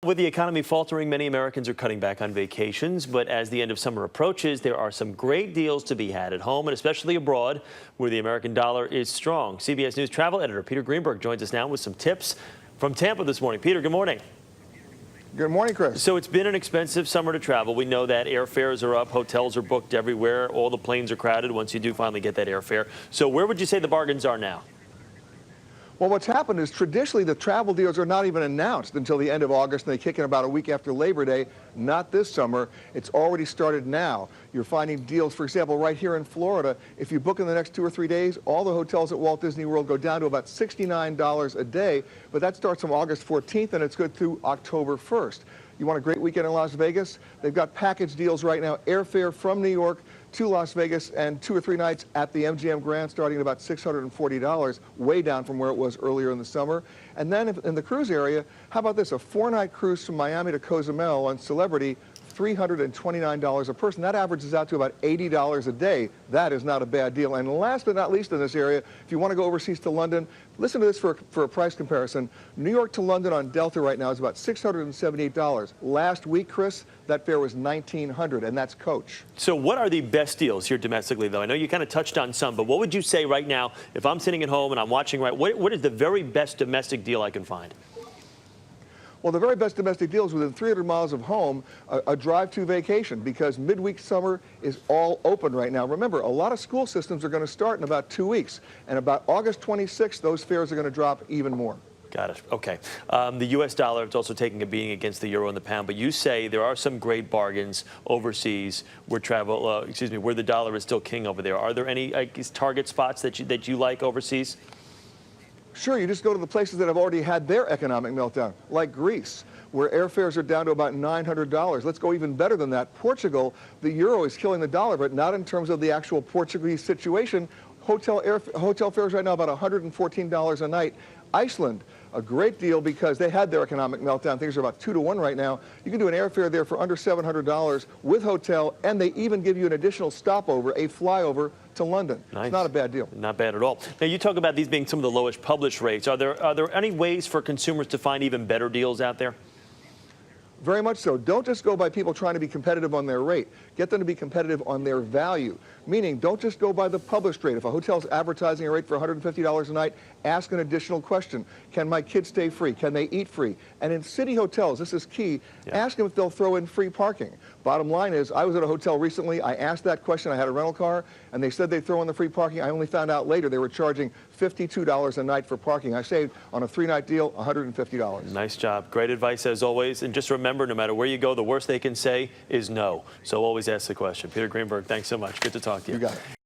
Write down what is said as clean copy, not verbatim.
with the economy faltering, many Americans are cutting back on vacations. But as the end of summer approaches, there are some great deals to be had at home and especially abroad, where the American dollar is strong. CBS News travel editor Peter Greenberg joins us now with some tips from Tampa this morning. Peter, good morning. Good morning, Chris. So it's been an expensive summer to travel. We know that airfares are up, hotels are booked everywhere, all the planes are crowded once you do finally get that airfare. So where would you say the bargains are now? Well, what's happened is traditionally the travel deals are not even announced until the end of August, and they kick in about a week after Labor Day. Not this summer. It's already started now. You're finding deals, for example, right here in Florida. If you book in the next 2 or 3 days, all the hotels at Walt Disney World go down to about $69 a day, but that starts from August 14th, and it's good through October 1st. You want a great weekend in Las Vegas? They've got package deals right now. Airfare from New York to Las Vegas and 2 or 3 nights at the MGM Grand starting at about $640, way down from where it was earlier in the summer. And then in the cruise area, how about this? A 4-night cruise from Miami to Cozumel on Celebrity, $329 a person. That averages out to about $80 a day. That is not a bad deal. And last but not least in this area, if you want to go overseas to London, listen to this for a price comparison. New York to London on Delta right now is about $678. Last week, Chris, that fare was $1,900, and that's coach. So what are the best deals here domestically, though? I know you kind of touched on some, but what would you say right now, if I'm sitting at home and I'm watching, what is the very best domestic deal I can find? Well, the very best domestic deal is within 300 miles of home, a drive-to vacation, because midweek summer is all open right now. Remember, a lot of school systems are going to start in about 2 weeks, and about August 26th, those fares are going to drop even more. Got it. Okay. The U.S. dollar is also taking a beating against the euro and the pound, but you say there are some great bargains overseas where where the dollar is still king over there. Are there any target spots that you like overseas? Sure, you just go to the places that have already had their economic meltdown, like Greece, where airfares are down to about $900. Let's go even better than that. Portugal, the euro is killing the dollar, but not in terms of the actual Portuguese situation. Hotel fares right now about $114 a night. Iceland, a great deal because they had their economic meltdown. Things are about 2 to 1 right now. You can do an airfare there for under $700 with hotel, and they even give you an additional stopover, a flyover to London. Nice. It's not a bad deal. Not bad at all. Now, you talk about these being some of the lowest published rates. Are there any ways for consumers to find even better deals out there? Very much so. Don't just go by people trying to be competitive on their rate. Get them to be competitive on their value. Meaning, don't just go by the published rate. If a hotel's advertising a rate for $150 a night, ask an additional question. Can my kids stay free? Can they eat free? And in city hotels, this is key, ask them if they'll throw in free parking. Bottom line is, I was at a hotel recently, I asked that question, I had a rental car, and they said they'd throw in the free parking. I only found out later they were charging $52 a night for parking. I saved on a 3-night deal $150. Nice job. Great advice as always. And just remember, no matter where you go, the worst they can say is no. So always ask the question. Peter Greenberg, thanks so much. Good to talk to you. You got it.